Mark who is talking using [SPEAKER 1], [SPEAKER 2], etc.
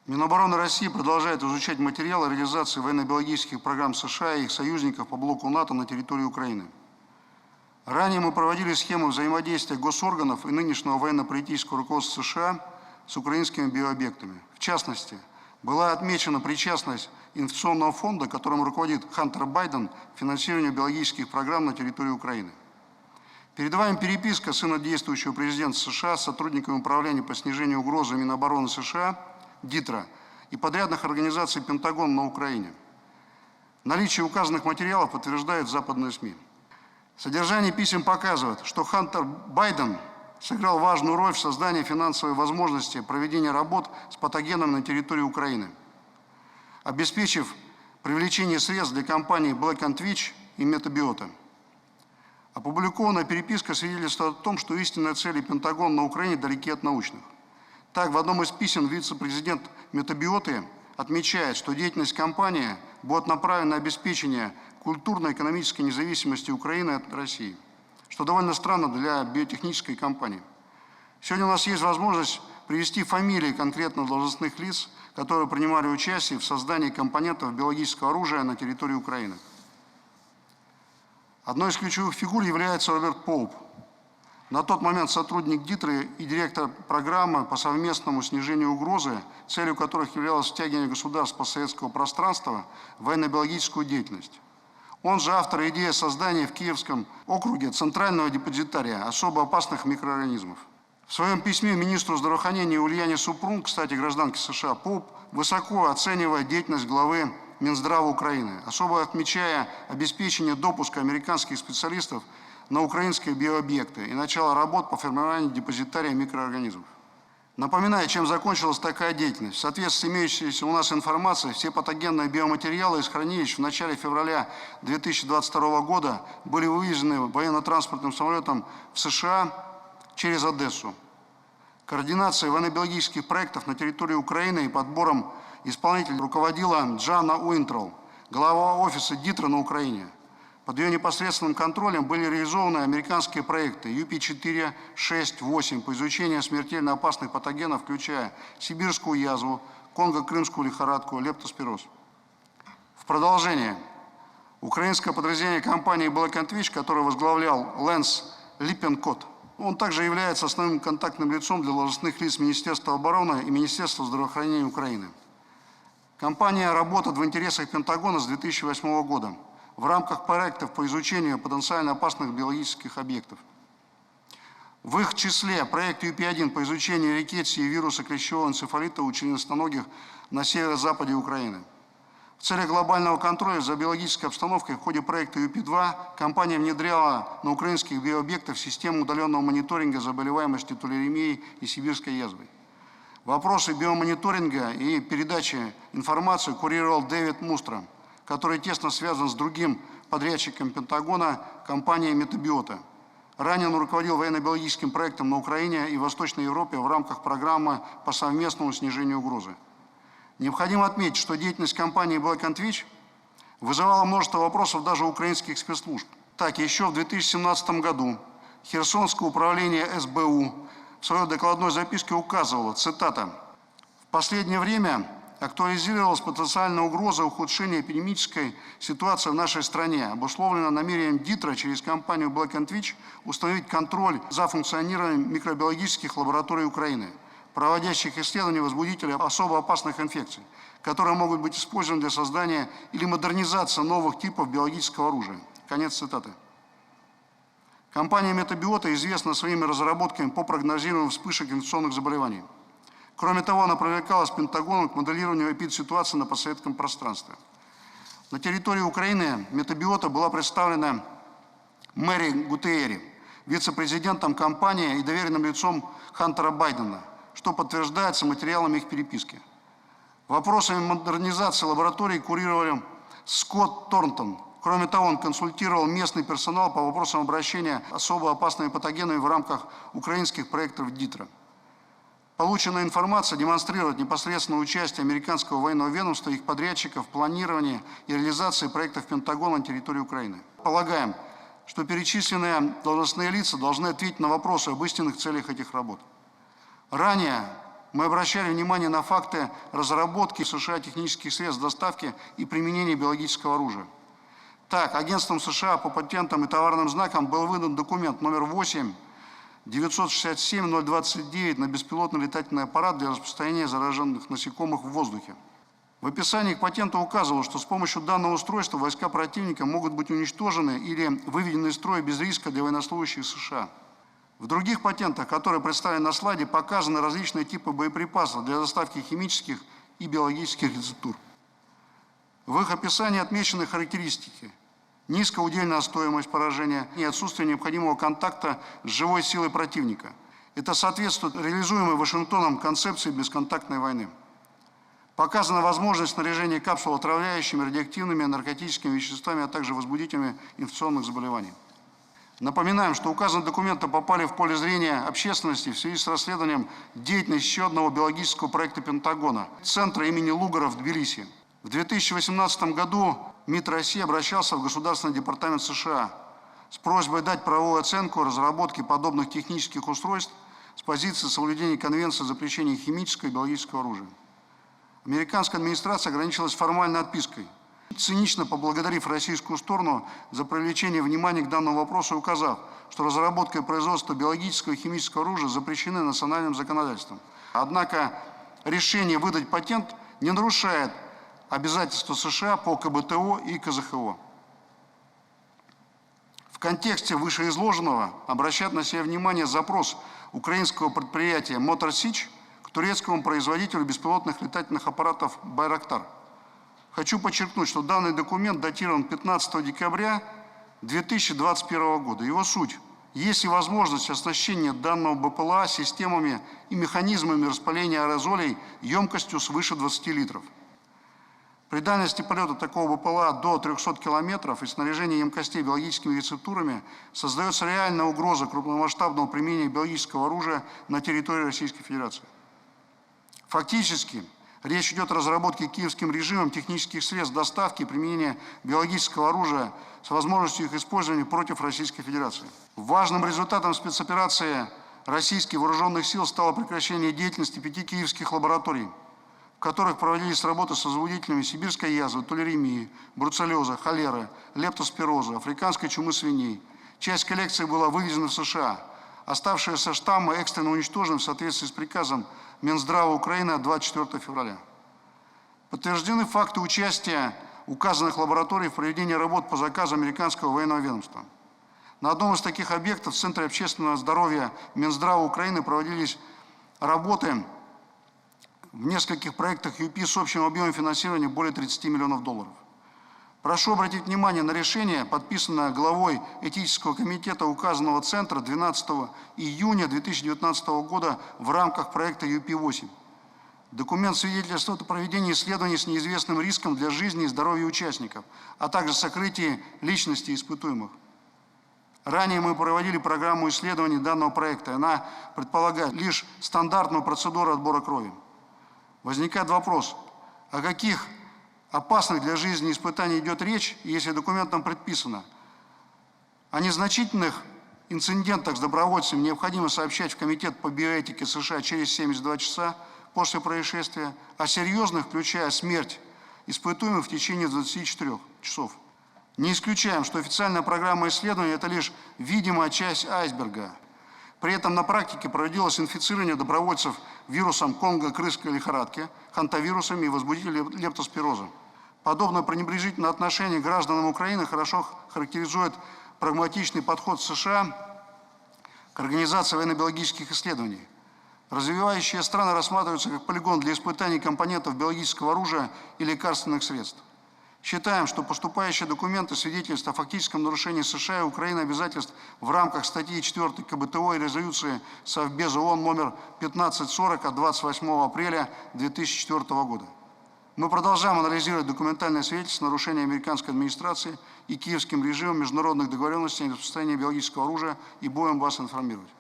[SPEAKER 1] Минобороны России продолжает изучать материалы реализации военно-биологических программ США и их союзников по блоку НАТО на территории Украины. Ранее мы проводили схему взаимодействия госорганов и нынешнего военно-политического руководства США с украинскими биообъектами. В частности, была отмечена причастность инвестиционного фонда, которым руководит Хантер Байден, к финансированию биологических программ на территории Украины. Перед вами переписка сына действующего президента США с сотрудниками Управления по снижению угрозы Минобороны США ДИТРА и подрядных организаций Пентагона на Украине. Наличие указанных материалов подтверждают западные СМИ. Содержание писем показывает, что Хантер Байден сыграл важную роль в создании финансовой возможности проведения работ с патогенами на территории Украины, обеспечив привлечение средств для компаний Black & Veatch и Метабиота. Опубликованная переписка свидетельствует о том, что истинные цели Пентагона на Украине далеки от научных. Так, в одном из писем вице-президент Метабиоты отмечает, что деятельность компании будет направлена на обеспечение культурно-экономической независимости Украины от России, что довольно странно для биотехнической компании. Сегодня у нас есть возможность привести фамилии конкретно должностных лиц, которые принимали участие в создании компонентов биологического оружия на территории Украины. Одной из ключевых фигур является Роберт Поуп, на тот момент сотрудник ДИТРА и директор программы по совместному снижению угрозы, целью которых являлось втягивание государств постсоветского пространства в военно-биологическую деятельность. Он же автор идеи создания в Киевском округе центрального депозитария особо опасных микроорганизмов. В своем письме министру здравоохранения Ульяне Супрун, кстати, гражданке США, Поуп высоко оценивает деятельность главы Минздрава Украины, особо отмечая обеспечение допуска американских специалистов на украинские биообъекты и начало работ по формированию депозитария микроорганизмов. Напоминаю, чем закончилась такая деятельность. В соответствии с имеющейся у нас информацией, все патогенные биоматериалы из хранилищ в начале февраля 2022 года были вывезены военно-транспортным самолетом в США через Одессу. Координацией военно-биологических проектов на территории Украины и подбором исполнителей руководила Джанна Уинтрол, глава офиса ДИТРА на Украине. Под ее непосредственным контролем были реализованы американские проекты UP4, 6, 8 по изучению смертельно опасных патогенов, включая сибирскую язву, конго-крымскую лихорадку, лептоспироз. В продолжение. Украинское подразделение компании Black & Veatch, которое возглавлял Лэнс Липпенкотт, он также является основным контактным лицом для должностных лиц Министерства обороны и Министерства здравоохранения Украины. Компания работает в интересах Пентагона с 2008 года в рамках проектов по изучению потенциально опасных биологических объектов. В их числе проект UP1 по изучению рикетсии и вируса клещевого энцефалита у членистоногих на северо-западе Украины. В целях глобального контроля за биологической обстановкой в ходе проекта UP2 компания внедряла на украинских биообъектах систему удаленного мониторинга заболеваемости тулеремией и сибирской язвой. Вопросы биомониторинга и передачи информации курировал Дэвид Мустро, который тесно связан с другим подрядчиком Пентагона, компанией Метабиота. Ранее он руководил военно-биологическим проектом на Украине и Восточной Европе в рамках программы по совместному снижению угрозы. Необходимо отметить, что деятельность компании Black & Veatch вызывала множество вопросов даже у украинских спецслужб. Так, еще в 2017 году Херсонское управление СБУ в своей докладной записке указывало, цитата, «В последнее время актуализировалась потенциальная угроза ухудшения эпидемической ситуации в нашей стране, обусловлена намерением ДИТРА через компанию Black & Veatch установить контроль за функционированием микробиологических лабораторий Украины, проводящих исследования возбудителей особо опасных инфекций, которые могут быть использованы для создания или модернизации новых типов биологического оружия». Конец цитаты. Компания Метабиота известна своими разработками по прогнозированию вспышек инфекционных заболеваний. Кроме того, она привлекалась Пентагоном к моделированию эпидситуации на постсоветском пространстве. На территории Украины Метабиота была представлена Мэри Гутиери, вице-президентом компании и доверенным лицом Хантера Байдена, что подтверждается материалами их переписки. Вопросами модернизации лаборатории курировали Скотт Торнтон. Кроме того, он консультировал местный персонал по вопросам обращения особо опасными патогенами в рамках украинских проектов ДИТРА. Полученная информация демонстрирует непосредственное участие американского военного ведомства и их подрядчиков в планировании и реализации проектов Пентагона на территории Украины. Полагаем, что перечисленные должностные лица должны ответить на вопросы об истинных целях этих работ. Ранее мы обращали внимание на факты разработки в США технических средств доставки и применения биологического оружия. Так, агентством США по патентам и товарным знакам был выдан документ номер 8-967-029 на беспилотный летательный аппарат для распространения зараженных насекомых в воздухе. В описании к патенту указывалось, что с помощью данного устройства войска противника могут быть уничтожены или выведены из строя без риска для военнослужащих США. В других патентах, которые представлены на слайде, показаны различные типы боеприпасов для доставки химических и биологических рецептур. В их описании отмечены характеристики: низкая удельная стоимость поражения и отсутствие необходимого контакта с живой силой противника. Это соответствует реализуемой Вашингтоном концепции бесконтактной войны. Показана возможность снаряжения капсул отравляющими, радиоактивными, наркотическими веществами, а также возбудителями инфекционных заболеваний. Напоминаем, что указанные документы попали в поле зрения общественности в связи с расследованием деятельности еще одного биологического проекта Пентагона – Центра имени Лугара в Тбилиси. В 2018 году МИД России обращался в Государственный департамент США с просьбой дать правовую оценку разработке подобных технических устройств с позиции соблюдения Конвенции о запрещении химического и биологического оружия. Американская администрация ограничилась формальной отпиской, цинично поблагодарив российскую сторону за привлечение внимания к данному вопросу и указав, что разработка и производство биологического и химического оружия запрещены национальным законодательством. Однако решение выдать патент не нарушает обязательства США по КБТО и КЗХО. В контексте вышеизложенного обращает на себя внимание запрос украинского предприятия Motor Sich к турецкому производителю беспилотных летательных аппаратов «Байрактар». Хочу подчеркнуть, что данный документ датирован 15 декабря 2021 года. Его суть: есть ли возможность оснащения данного БПЛА системами и механизмами распыления аэрозолей емкостью свыше 20 литров. При дальности полета такого БПЛА до 300 километров и снаряжения емкостей биологическими рецептурами создается реальная угроза крупномасштабного применения биологического оружия на территории Российской Федерации. Фактически, речь идет о разработке киевским режимом технических средств доставки и применения биологического оружия с возможностью их использования против Российской Федерации. Важным результатом спецоперации российских вооруженных сил стало прекращение деятельности 5 киевских лабораторий, в которых проводились работы с возбудителями сибирской язвы, тулеремии, бруцеллеза, холеры, лептоспироза, африканской чумы свиней. Часть коллекции была вывезена в США. Оставшиеся штаммы экстренно уничтожены в соответствии с приказом Минздрава Украины от 24 февраля. Подтверждены факты участия указанных лабораторий в проведении работ по заказу американского военного ведомства. На одном из таких объектов в Центре общественного здоровья Минздрава Украины проводились работы в нескольких проектах ЮПИ с общим объемом финансирования более 30 миллионов долларов. Прошу обратить внимание на решение, подписанное главой этического комитета указанного центра 12 июня 2019 года в рамках проекта ЮПИ-8. Документ свидетельствует о проведении исследований с неизвестным риском для жизни и здоровья участников, а также сокрытии личности испытуемых. Ранее мы проводили программу исследований данного проекта. Она предполагает лишь стандартную процедуру отбора крови. Возникает вопрос: о каких опасных для жизни испытаний идет речь, если документом предписано: о незначительных инцидентах с добровольцами необходимо сообщать в Комитет по биоэтике США через 72 часа после происшествия, а серьезных, включая смерть испытуемых, в течение 24 часов. Не исключаем, что официальная программа исследований – это лишь видимая часть айсберга. При этом на практике проводилось инфицирование добровольцев вирусом конго-крымской лихорадки, хантавирусами и возбудителем лептоспироза. Подобное пренебрежительное отношение к гражданам Украины хорошо характеризует прагматичный подход США к организации военно-биологических исследований. Развивающие страны рассматриваются как полигон для испытаний компонентов биологического оружия и лекарственных средств. Считаем, что поступающие документы свидетельствуют о фактическом нарушении США и Украины обязательств в рамках статьи 4 КБТО и резолюции Совбеза ООН номер 1540 от 28 апреля 2004 года. Мы продолжаем анализировать документальное свидетельство нарушения американской администрации и киевским режимом международных договоренностей о распространении биологического оружия и будем вас информировать.